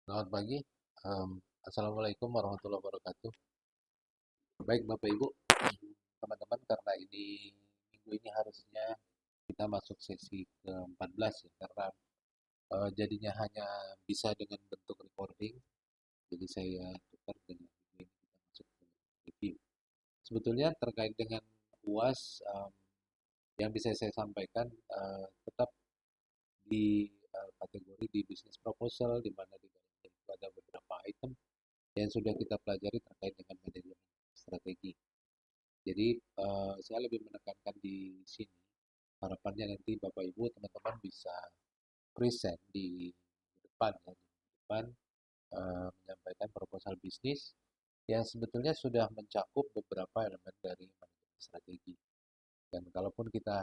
Selamat pagi. Em, Assalamualaikum warahmatullahi wabarakatuh. Baik Bapak Ibu, teman-teman, karena ini minggu ini harusnya kita masuk sesi ke-14 ya, karena jadinya hanya bisa dengan bentuk recording, jadi saya tukar dengan minggu ini kita masuk ke review. Sebetulnya terkait dengan UAS, yang bisa saya sampaikan tetap di kategori di bisnis proposal, di mana di dalamnya itu ada beberapa item yang sudah kita pelajari terkait dengan manajemen strategi. Jadi saya lebih menekankan di sini, harapannya nanti Bapak Ibu teman-teman bisa present di depan ya, di depan menyampaikan proposal bisnis yang sebetulnya sudah mencakup beberapa elemen dari manajemen strategi. Dan kalaupun kita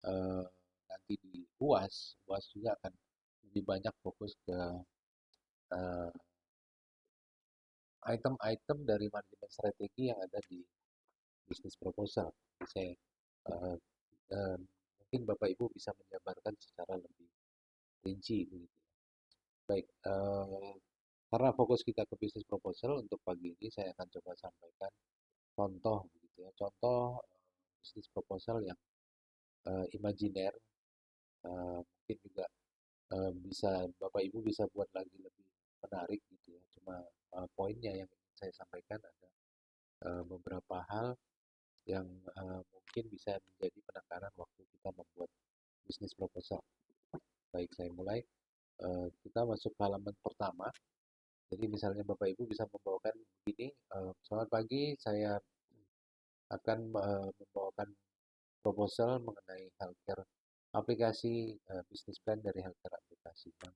eh, nanti di UAS, UAS juga akan lebih banyak fokus ke eh, item-item dari manajemen strategi yang ada di bisnis proposal. Jadi saya eh, eh, mungkin Bapak Ibu bisa menjabarkan secara lebih rinci begitu. Baik, karena fokus kita ke bisnis proposal untuk pagi ini saya akan coba sampaikan contoh begitu ya. Contoh bisnis proposal yang imajiner, mungkin juga bisa Bapak Ibu bisa buat lagi lebih menarik gitu ya. Cuma poinnya yang ingin saya sampaikan ada beberapa hal yang mungkin bisa menjadi penekanan waktu kita membuat bisnis proposal. Baik, saya mulai. Kita masuk ke halaman pertama. Jadi misalnya Bapak Ibu bisa membawakan begini, selamat pagi, saya akan membawakan proposal mengenai healthcare aplikasi bisnis plan dari healthcare aplikasi yang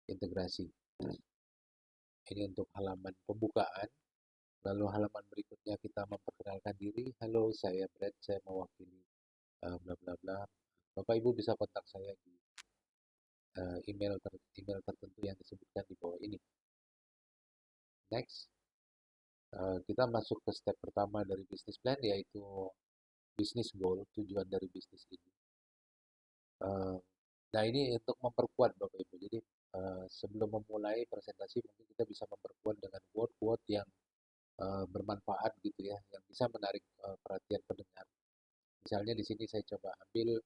terintegrasi. Ini untuk halaman pembukaan. Lalu halaman berikutnya kita memperkenalkan diri. Halo, saya Brad, saya mewakili bla bla bla. Bapak Ibu bisa kontak saya di email tertentu yang disebutkan di bawah ini. Next. Kita masuk ke step pertama dari bisnis plan, yaitu bisnis goal, tujuan dari bisnis ini. Eh, nah, ini untuk memperkuat Bapak Ibu. Jadi sebelum memulai presentasi mungkin kita bisa memperkuat dengan quote-quote yang bermanfaat gitu ya, yang bisa menarik perhatian pendengar. Misalnya di sini saya coba ambil,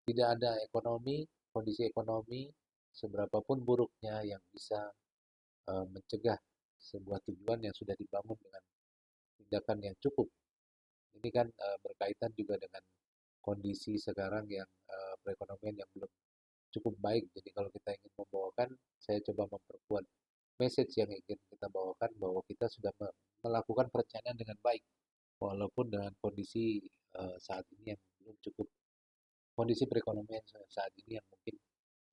tidak ada ekonomi, kondisi ekonomi seberapapun buruknya yang bisa mencegah sebuah tujuan yang sudah dibangun dengan tindakan yang cukup. Ini kan berkaitan juga dengan kondisi sekarang yang perekonomian yang belum cukup baik. Jadi kalau kita ingin membawakan, saya coba memperkuat message yang ingin kita bawakan bahwa kita sudah melakukan perencanaan dengan baik, walaupun dengan kondisi saat ini yang belum cukup, kondisi perekonomian saat ini yang mungkin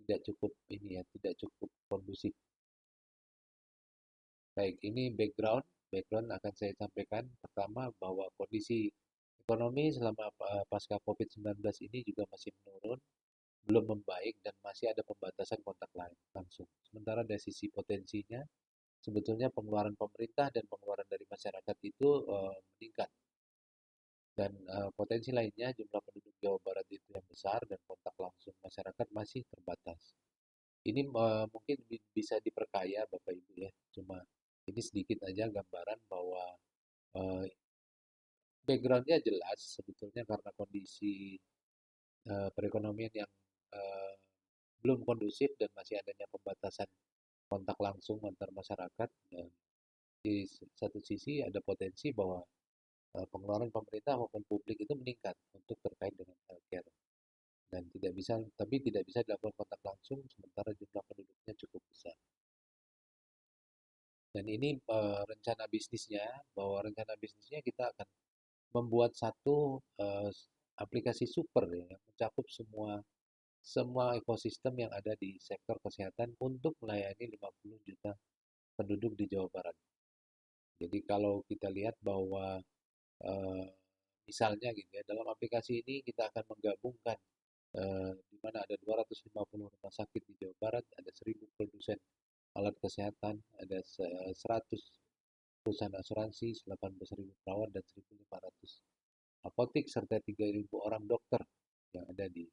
tidak cukup ini ya, tidak cukup kondusif. Baik, ini background akan saya sampaikan. Pertama, bahwa kondisi ekonomi selama pasca COVID-19 ini juga masih menurun, belum membaik, dan masih ada pembatasan kontak lain langsung. Sementara dari sisi potensinya, sebetulnya pengeluaran pemerintah dan pengeluaran dari masyarakat itu meningkat. Dan potensi lainnya, jumlah penduduk Jawa Barat itu yang besar dan kontak langsung masyarakat masih terbatas. Ini mungkin bisa diperkaya Bapak Ibu ya, cuma ini sedikit aja gambaran bahwa eh, backgroundnya jelas sebetulnya karena kondisi perekonomian yang eh, belum kondusif dan masih adanya pembatasan kontak langsung antar masyarakat. Di satu sisi ada potensi bahwa pengeluaran pemerintah maupun publik itu meningkat untuk terkait dengan healthcare, dan tidak bisa dilakukan kontak langsung sementara jumlah penduduknya cukup besar. Dan ini rencana bisnisnya kita akan membuat satu aplikasi super ya, yang mencakup semua semua ekosistem yang ada di sektor kesehatan untuk melayani 50 juta penduduk di Jawa Barat. Jadi kalau kita lihat bahwa eh, misalnya gitu ya, dalam aplikasi ini kita akan menggabungkan di mana ada 250 rumah sakit di Jawa Barat, ada 1.000 produsen alat kesehatan, ada 100 perusahaan asuransi, 18.000 perawat, dan 1.500 apotik, serta 3.000 orang dokter yang ada di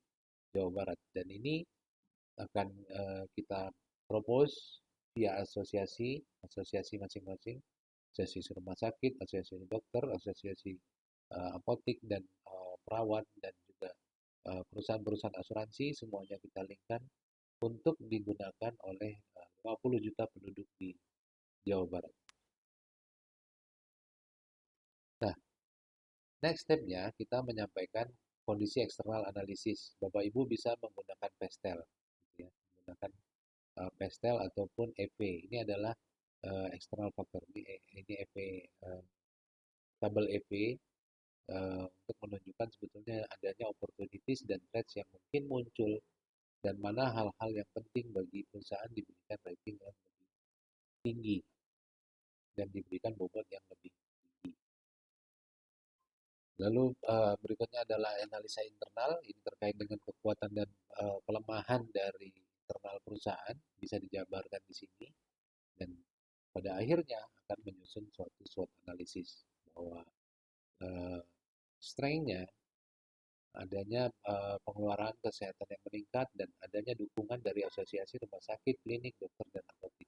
Jawa Barat. Dan ini akan kita propose via asosiasi masing-masing, asosiasi rumah sakit, asosiasi dokter, asosiasi apotik dan perawat dan juga perusahaan-perusahaan asuransi semuanya kita linkkan untuk digunakan oleh 50 juta penduduk di Jawa Barat. Nah, next step-nya kita menyampaikan kondisi eksternal analisis. Bapak Ibu bisa menggunakan Pestel, gitu ya. Menggunakan Pestel ataupun EP. Ini adalah external factor. Ini EP, tabel EP untuk menunjukkan sebetulnya adanya opportunities dan threats yang mungkin muncul dan mana hal-hal yang penting bagi perusahaan diberikan rating yang lebih tinggi dan diberikan bobot yang lebih tinggi. Lalu berikutnya adalah analisa internal, ini terkait dengan kekuatan dan kelemahan dari internal perusahaan, bisa dijabarkan di sini, dan pada akhirnya akan menyusun suatu SWOT analisis bahwa strength-nya adanya pengeluaran kesehatan yang meningkat dan adanya dukungan dari asosiasi rumah sakit, klinik, dokter, dan apotek.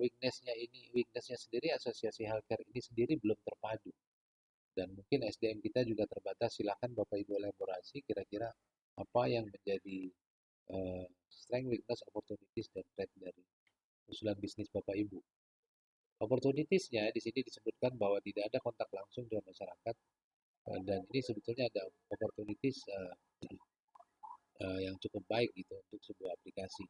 Weakness-nya sendiri asosiasi healthcare ini sendiri belum terpadu dan mungkin SDM kita juga terbatas. Silakan Bapak Ibu elaborasi kira-kira apa yang menjadi strength, weakness, opportunities, dan threat dari usulan bisnis Bapak Ibu. Opportunities-nya di sini disebutkan bahwa tidak ada kontak langsung dengan masyarakat dan ini sebetulnya ada opportunities yang cukup baik gitu untuk sebuah aplikasi.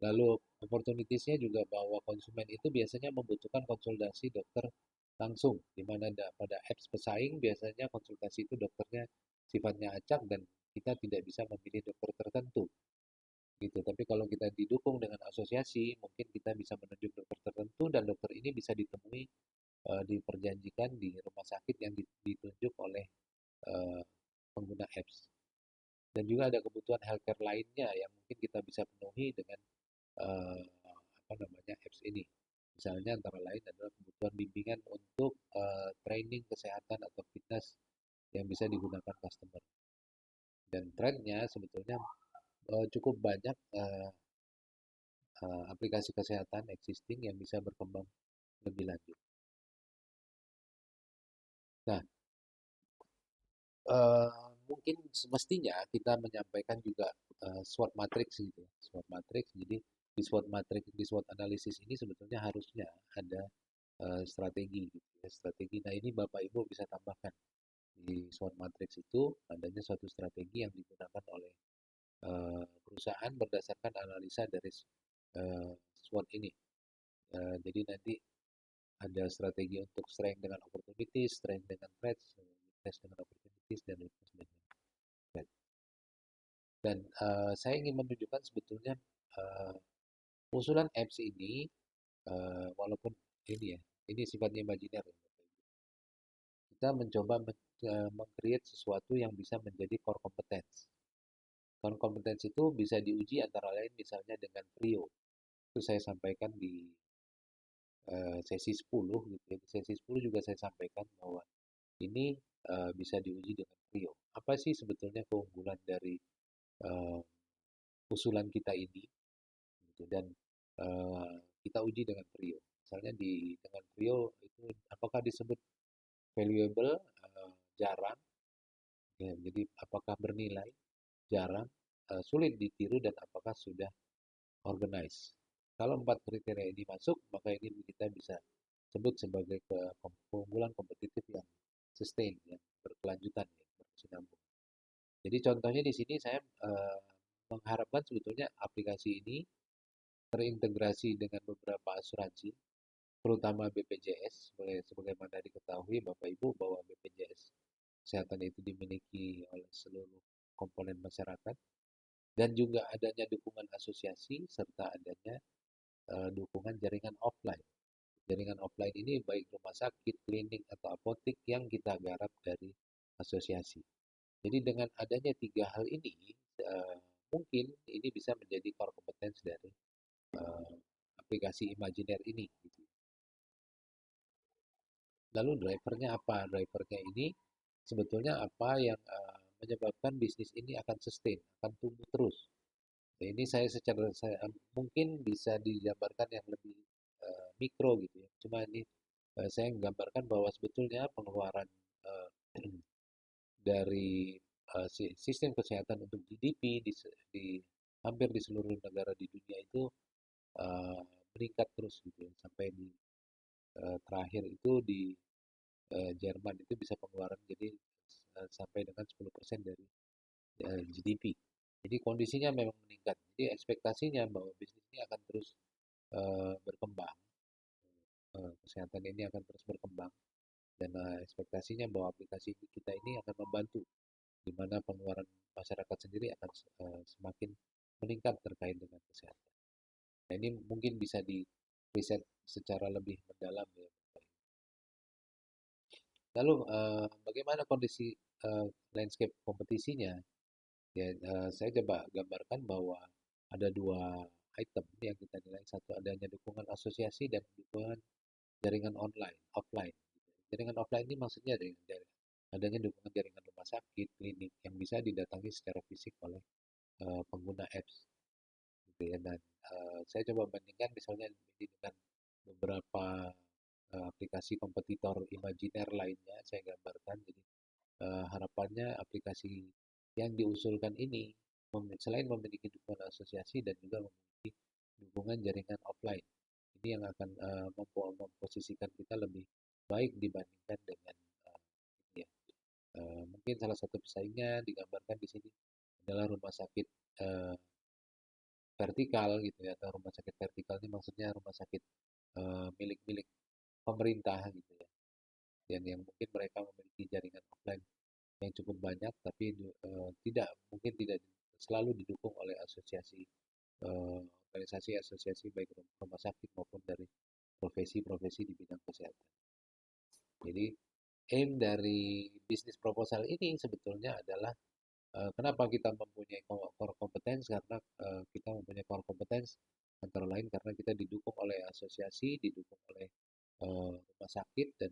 Lalu opportunities-nya juga bahwa konsumen itu biasanya membutuhkan konsultasi dokter langsung, di mana pada apps pesaing biasanya konsultasi itu dokternya sifatnya acak dan kita tidak bisa memilih dokter tertentu gitu. Tapi kalau kita didukung dengan asosiasi, mungkin kita bisa menunjuk dokter tertentu dan dokter ini bisa ditemui diperjanjikan di rumah sakit yang ditunjuk oleh pengguna apps. Dan juga ada kebutuhan healthcare lainnya yang mungkin kita bisa penuhi dengan uh, apps ini. Misalnya antara lain adalah kebutuhan bimbingan untuk training kesehatan atau fitness yang bisa digunakan customer. Dan trennya sebetulnya cukup banyak aplikasi kesehatan existing yang bisa berkembang lebih lanjut. Nah, mungkin semestinya kita menyampaikan juga SWOT matrix gitu ya. SWOT matrix. Jadi di SWOT matrix, di SWOT analisis ini sebetulnya harusnya ada strategi gitu ya. Strategi. Nah, ini Bapak Ibu bisa tambahkan di SWOT matrix itu adanya suatu strategi yang digunakan oleh perusahaan berdasarkan analisa dari SWOT ini. Jadi nanti ada strategi untuk strength dengan opportunities, strength dengan threats, weakness dengan opportunities, dan weakness dengan threats. Dan saya ingin menunjukkan sebetulnya uh, usulan apps ini, walaupun ini ya, ini sifatnya imajiner. Kita mencoba meng-create sesuatu yang bisa menjadi core competence. Core competence itu bisa diuji antara lain misalnya dengan Trio. Itu saya sampaikan di sesi 10 gitu ya. Di sesi 10 juga saya sampaikan bahwa ini bisa diuji dengan Trio. Apa sih sebetulnya keunggulan dari uh, usulan kita ini? Gitu. Dan uh, kita uji dengan Trio. Misalnya dengan Trio itu apakah disebut valuable, jarang, ya, jadi apakah bernilai, jarang, sulit ditiru, dan apakah sudah organize. Kalau 4 kriteria ini masuk, maka ini kita bisa sebut sebagai keunggulan kompetitif yang sustain, yang berkelanjutan, ya, berkesinambungan. Jadi contohnya di sini saya mengharapkan sebetulnya aplikasi ini terintegrasi dengan beberapa asuransi, terutama BPJS, sebagaimana diketahui Bapak Ibu bahwa BPJS kesehatan itu dimiliki oleh seluruh komponen masyarakat, dan juga adanya dukungan asosiasi serta adanya dukungan jaringan offline. Jaringan offline ini baik rumah sakit, klinik, atau apotik yang kita garap dari asosiasi. Jadi dengan adanya tiga hal ini, mungkin ini bisa menjadi core competence dari uh, aplikasi imajiner ini. Gitu. Lalu drivernya apa? Drivernya ini sebetulnya apa yang menyebabkan bisnis ini akan sustain, akan tumbuh terus. Ini mungkin bisa digambarkan yang lebih mikro gitu ya. Cuma ini saya menggambarkan bahwa sebetulnya pengeluaran eh, dari sistem kesehatan untuk GDP di hampir di seluruh negara di dunia itu eh, meningkat terus gitu ya. Sampai di terakhir itu di Jerman itu bisa pengeluaran jadi sampai dengan 10% dari GDP. Jadi kondisinya memang meningkat. Jadi ekspektasinya bahwa bisnis ini akan terus berkembang, kesehatan ini akan terus berkembang, dan ekspektasinya bahwa aplikasi kita ini akan membantu, di mana pengeluaran masyarakat sendiri akan semakin meningkat terkait dengan kesehatan. Nah, ini mungkin bisa di riset secara lebih mendalam ya. Lalu bagaimana kondisi landscape kompetisinya? Ya, saya coba gambarkan bahwa ada dua item yang kita nilai. Satu, adanya dukungan asosiasi dan dukungan jaringan online, offline. Jaringan offline ini maksudnya adanya dukungan jaringan rumah sakit, klinik yang bisa didatangi secara fisik oleh pengguna apps. Gitu ya. Dan saya coba bandingkan misalnya ini dengan beberapa aplikasi kompetitor imajiner lainnya, saya gambarkan. Jadi harapannya aplikasi yang diusulkan ini selain memiliki dukungan asosiasi dan juga memiliki dukungan jaringan offline. Ini yang akan memposisikan kita lebih baik dibandingkan dengan ini ya. Mungkin salah satu pesaingnya digambarkan di sini adalah rumah sakit uh, vertikal gitu ya, atau rumah sakit vertikal ini maksudnya rumah sakit milik-milik pemerintah gitu ya, dan yang mungkin mereka memiliki jaringan offline yang cukup banyak, tapi tidak selalu didukung oleh organisasi asosiasi baik rumah sakit maupun dari profesi-profesi di bidang kesehatan. Jadi aim dari bisnis proposal ini sebetulnya adalah kenapa kita mempunyai core competence, karena kita mempunyai core competence antara lain karena kita didukung oleh asosiasi, didukung oleh rumah sakit dan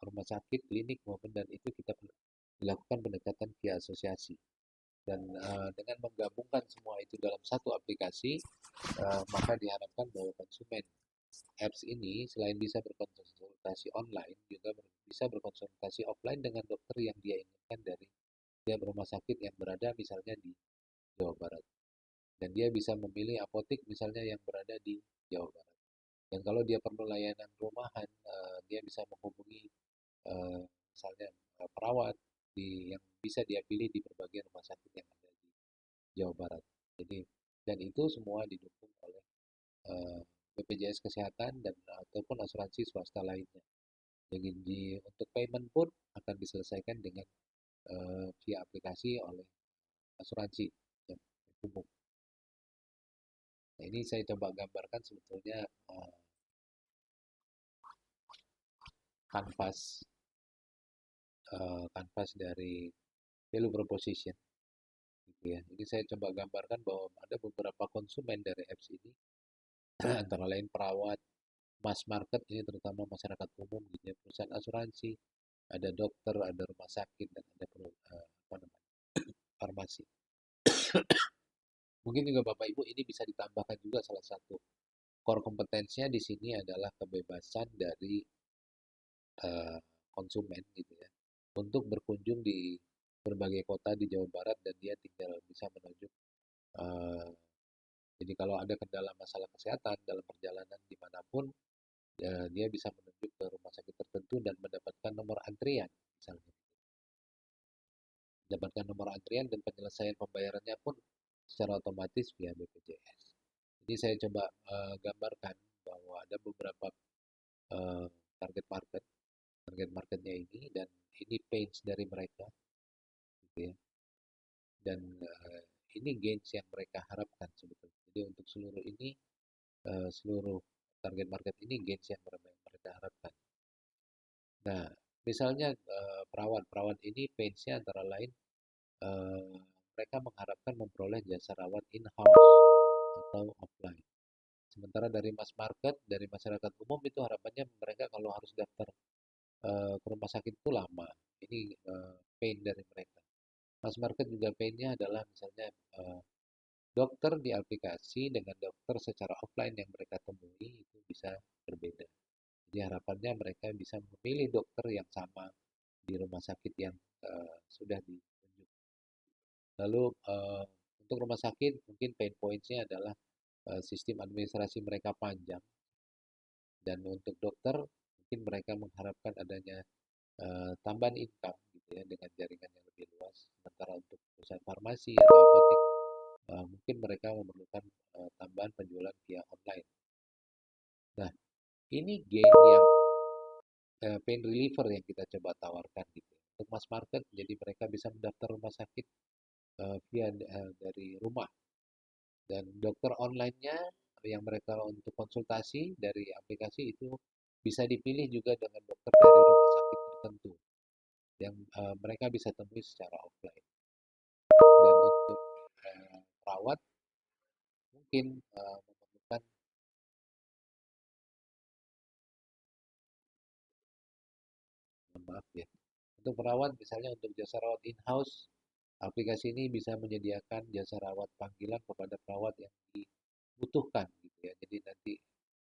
rumah sakit, klinik maupun, dan itu kita dilakukan pendekatan via asosiasi. Dan dengan menggabungkan semua itu dalam satu aplikasi, maka diharapkan bahwa konsumen apps ini selain bisa berkonsultasi online, juga bisa berkonsultasi offline dengan dokter yang dia inginkan dari tiap rumah sakit yang berada misalnya di Jawa Barat. Dan dia bisa memilih apotek misalnya yang berada di Jawa Barat. Dan kalau dia perlu layanan rumahan, dia bisa menghubungi misalnya perawat yang bisa dia pilih di berbagai rumah sakit yang ada di Jawa Barat. Jadi, dan itu semua didukung oleh BPJS Kesehatan dan ataupun asuransi swasta lainnya. Jadi untuk payment pun akan diselesaikan dengan via aplikasi oleh asuransi yang umum. Nah, ini saya coba gambarkan sebetulnya kanvas kanvas dari value proposition gitu ya. Jadi saya coba gambarkan bahwa ada beberapa konsumen dari apps ini antara lain perawat, mass market ini terutama masyarakat umum gitu ya, perusahaan asuransi, ada dokter, ada rumah sakit, dan ada apa namanya, farmasi. Mungkin juga Bapak Ibu ini bisa ditambahkan juga salah satu core kompetensinya di sini adalah kebebasan dari konsumen gitu ya untuk berkunjung di berbagai kota di Jawa Barat, dan dia tinggal bisa menunjuk jadi kalau ada kendala masalah kesehatan dalam perjalanan dimanapun, dia bisa menunjuk ke rumah sakit tertentu dan mendapatkan nomor antrian misalnya, mendapatkan nomor antrian dan penyelesaian pembayarannya pun secara otomatis via BPJS. Jadi saya coba gambarkan bahwa ada beberapa uh, target market, target marketnya ini, dan ini pains dari mereka, gitu ya. Dan ini gains yang mereka harapkan sebetulnya. Jadi untuk seluruh ini, seluruh target market ini gains yang mereka harapkan. Nah, misalnya perawat ini painsnya antara lain eh, mereka mengharapkan memperoleh jasa rawat in-house atau offline. Sementara dari mass market, dari masyarakat umum itu harapannya mereka kalau harus daftar ke rumah sakit itu lama. Ini pain dari mereka. Mass market juga painnya adalah misalnya dokter di aplikasi dengan dokter secara offline yang mereka temui itu bisa berbeda. Jadi harapannya mereka bisa memilih dokter yang sama di rumah sakit yang sudah ditunjuk. Lalu untuk rumah sakit mungkin pain points-nya adalah sistem administrasi mereka panjang, dan untuk dokter mungkin mereka mengharapkan adanya tambahan income gitu ya dengan jaringan yang lebih luas. Sementara untuk perusahaan farmasi atau apotek mungkin mereka memerlukan tambahan penjualan via online. Nah, ini gain yang pain reliever yang kita coba tawarkan gitu ya. Untuk mass market, jadi mereka bisa mendaftar rumah sakit via dari rumah, dan dokter online-nya yang mereka untuk konsultasi dari aplikasi itu bisa dipilih juga dengan dokter dari rumah sakit tertentu yang mereka bisa temui secara offline. Dan untuk perawat mungkin memerlukan, maaf ya, untuk perawat misalnya untuk jasa rawat in-house, aplikasi ini bisa menyediakan jasa rawat panggilan kepada perawat yang dibutuhkan gitu ya. Jadi nanti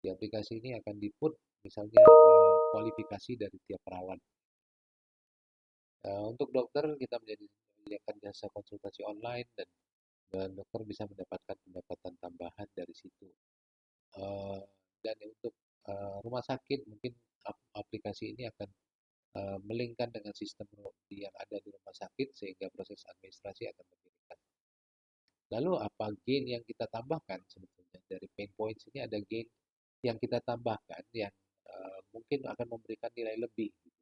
di aplikasi ini akan di-put misalnya kualifikasi dari tiap perawat. Untuk dokter kita menyediakan jasa konsultasi online, dan dokter bisa mendapatkan pendapatan tambahan dari situ. Eh, dan untuk rumah sakit mungkin aplikasi ini akan melingkan dengan sistem yang ada di rumah sakit sehingga proses administrasi akan lebih ringan. Lalu apa gain yang kita tambahkan sebetulnya dari pain points ini? Ada gain yang kita tambahkan yang mungkin akan memberikan nilai lebih gitu.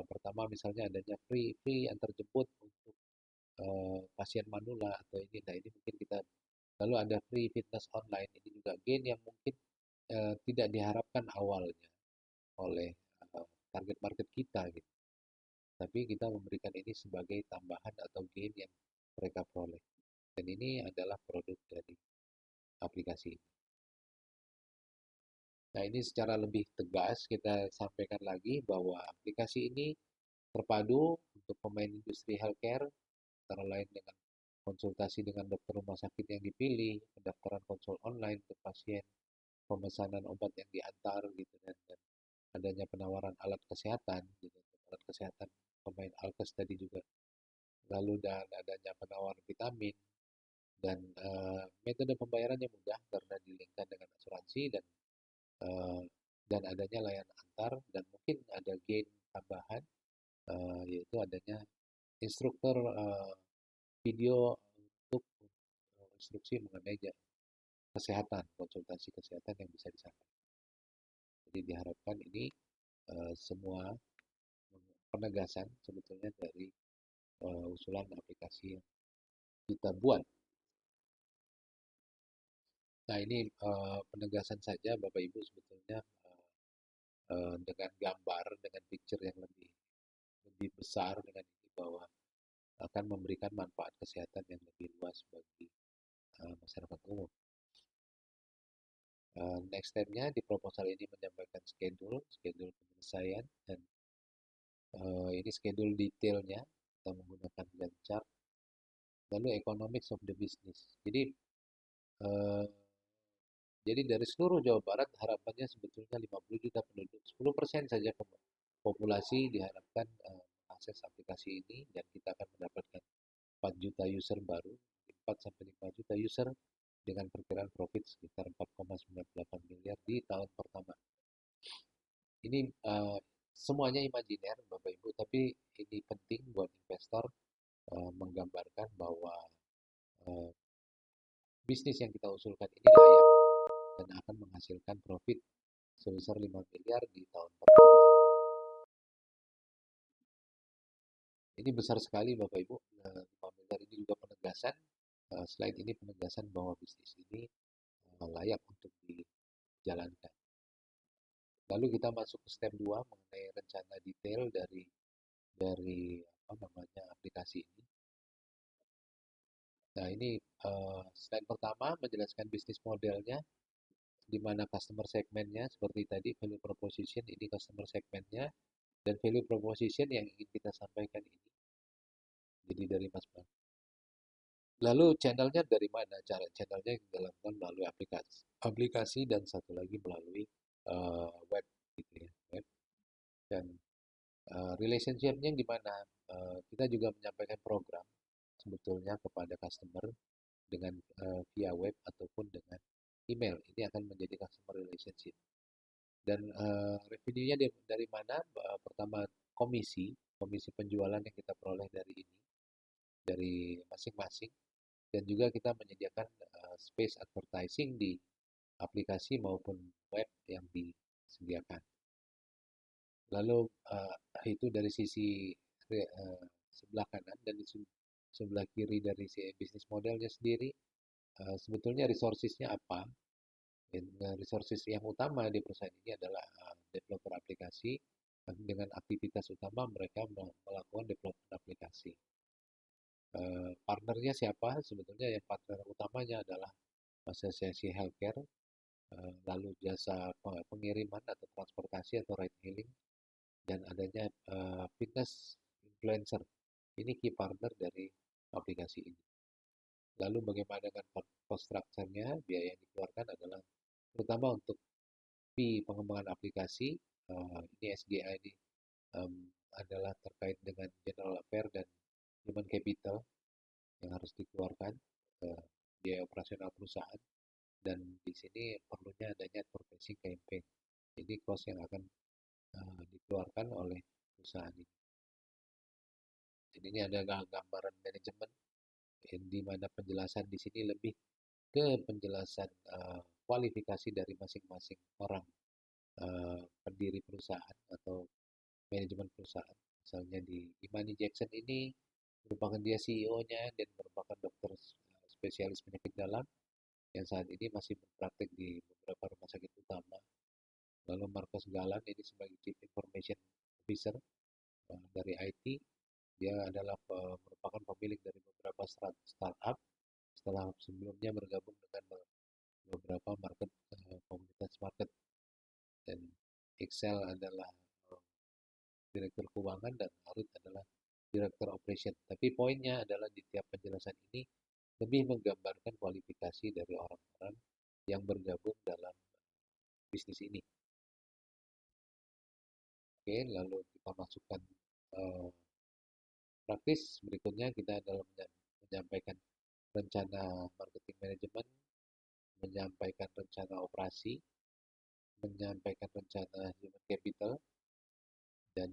Pertama misalnya adanya free antar jemput untuk pasien manula atau ini. Nah ini mungkin kita, lalu ada free fitness online, ini juga gain yang mungkin tidak diharapkan awalnya oleh target market kita gitu. Tapi kita memberikan ini sebagai tambahan atau gain yang mereka peroleh. Dan ini adalah produk dari aplikasi ini. Nah, ini secara lebih tegas kita sampaikan lagi bahwa aplikasi ini terpadu untuk pemain industri healthcare, antara lain dengan konsultasi dengan dokter rumah sakit yang dipilih, pendaftaran konsul online untuk pasien, pemesanan obat yang diantar gitu, dan adanya penawaran alat kesehatan gitu, alat kesehatan pemain alkes tadi juga, lalu dan adanya penawaran vitamin, dan metode pembayarannya mudah karena dilingkan dengan asuransi, uh, dan adanya layanan antar, dan mungkin ada gain tambahan yaitu adanya instruktur video untuk instruksi mengenai kesehatan, konsultasi kesehatan yang bisa disampaikan. Jadi diharapkan ini semua penegasan sebetulnya dari usulan aplikasi yang kita buat. Nah ini penegasan saja Bapak Ibu sebetulnya dengan gambar, dengan picture yang lebih besar dengan ini, bahwa akan memberikan manfaat kesehatan yang lebih luas bagi masyarakat umum. Next step-nya di proposal ini menyampaikan schedule penyelesaian, dan ini schedule detailnya kita menggunakan Gantt chart. Lalu economics of the business. Uh, jadi dari seluruh Jawa Barat harapannya sebetulnya 50 juta penduduk, 10% saja populasi diharapkan mengakses aplikasi ini, dan kita akan mendapatkan 4 juta user baru, 4 sampai 5 juta user dengan perkiraan profit sekitar 4,98 miliar di tahun pertama. Ini semuanya imajiner Bapak Ibu, tapi ini penting buat investor menggambarkan bahwa uh, bisnis yang kita usulkan ini layak dan akan menghasilkan profit sebesar 5 miliar di tahun pertama. Ini besar sekali Bapak Ibu, 5 miliar ini juga penegasan, slide ini penegasan bahwa bisnis ini layak untuk dijalankan. Lalu kita masuk ke step 2 mengenai rencana detail dari aplikasi ini. Nah, ini slide pertama menjelaskan bisnis modelnya, di mana customer segmennya seperti tadi, value proposition ini customer segmennya, dan value proposition yang ingin kita sampaikan ini. Jadi dari Mas Bang. Lalu channelnya dari mana? Cara channelnya dilakukan melalui aplikasi, aplikasi dan satu lagi melalui web, gitu ya, web. Dan relationship-nya gimana? Kita juga menyampaikan program sebetulnya kepada customer dengan via web ataupun dengan email. Ini akan menjadi customer relationship. Dan revenue-nya dari mana? Pertama komisi, komisi penjualan yang kita peroleh dari ini, dari masing-masing. Dan juga kita menyediakan space advertising di aplikasi maupun web yang disediakan. Lalu itu dari sisi sebelah kanan dan di sebelah kiri dari si bisnis modelnya sendiri, sebetulnya resources-nya apa? Resources yang utama di perusahaan ini adalah developer aplikasi dengan aktivitas utama mereka melakukan development aplikasi. Partnernya siapa? Sebetulnya yang partner utamanya adalah asosiasi healthcare, lalu jasa pengiriman atau transportasi atau ride hailing, dan adanya fitness influencer. Ini key partner dari aplikasi ini. Lalu bagaimana dengan cost structure-nya? Biaya yang dikeluarkan adalah terutama untuk fee pengembangan aplikasi. Ini SGA ini adalah terkait dengan general affair dan human capital yang harus dikeluarkan, biaya operasional perusahaan, dan di sini perlunya adanya advertising campaign. Ini cost yang akan dikeluarkan oleh perusahaan ini. Jadi ini ada gambaran manajemen di mana penjelasan di sini lebih ke penjelasan kualifikasi dari masing-masing orang pendiri perusahaan atau manajemen perusahaan. Misalnya di Imani Jackson ini merupakan dia CEO-nya dan merupakan dokter spesialis penyakit dalam yang saat ini masih berpraktek di beberapa rumah sakit utama. Lalu Marcos Galan ini sebagai Chief Information Officer dari IT. Dia adalah merupakan pemilik dari beberapa startup setelah sebelumnya bergabung dengan beberapa market komunitas market. Dan Excel adalah direktur keuangan dan Arut adalah direktur operation. Tapi poinnya adalah di tiap penjelasan ini lebih menggambarkan kualifikasi dari orang-orang yang bergabung dalam bisnis ini. Oke, lalu kita masukkan praktis. Berikutnya kita dalam menyampaikan rencana marketing manajemen, menyampaikan rencana operasi, menyampaikan rencana human capital, dan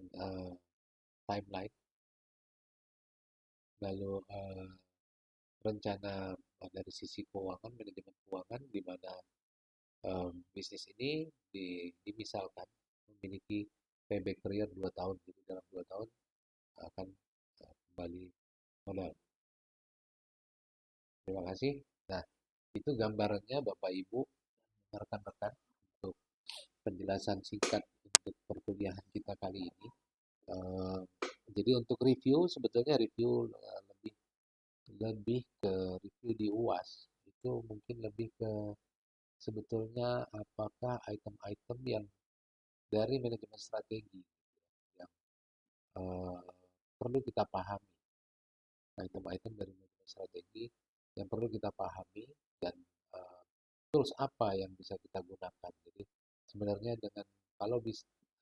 timeline. Lalu rencana dari sisi keuangan, manajemen keuangan, di mana bisnis ini dimisalkan memiliki payback period 2 tahun. Jadi dalam 2 tahun akan kembali modal. Terima kasih. Nah, itu gambarannya Bapak Ibu, rekan-rekan, untuk penjelasan singkat untuk perkuliahan kita kali ini. Jadi untuk review, sebetulnya review lebih lebih ke review di UAS. Itu mungkin lebih ke sebetulnya apakah item-item yang dari manajemen strategi yang uh, perlu kita pahami, item-item dari manajemen strategi yang perlu kita pahami, dan uh, tools apa yang bisa kita gunakan. Jadi sebenarnya dengan kalau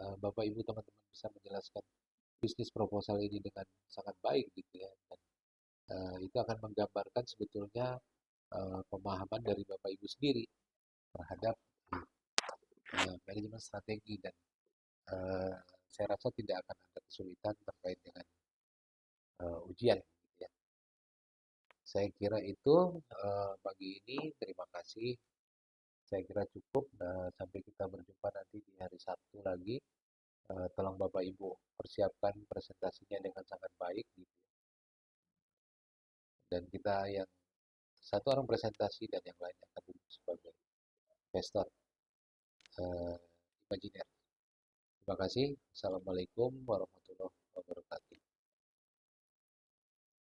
Bapak Ibu teman-teman bisa menjelaskan bisnis proposal ini dengan sangat baik gitu ya, dan itu akan menggambarkan sebetulnya pemahaman dari Bapak Ibu sendiri terhadap manajemen strategi, dan uh, saya rasa tidak akan ada kesulitan terkait dengan ujian gitu ya. Saya kira itu pagi ini. Terima kasih. Saya kira cukup. Sampai kita berjumpa nanti di hari Sabtu lagi. Tolong Bapak Ibu persiapkan presentasinya dengan sangat baik gitu ya. Dan kita yang satu orang presentasi dan yang lain akan duduk sebagai investor imajiner. Terima kasih. Assalamualaikum warahmatullahi wabarakatuh.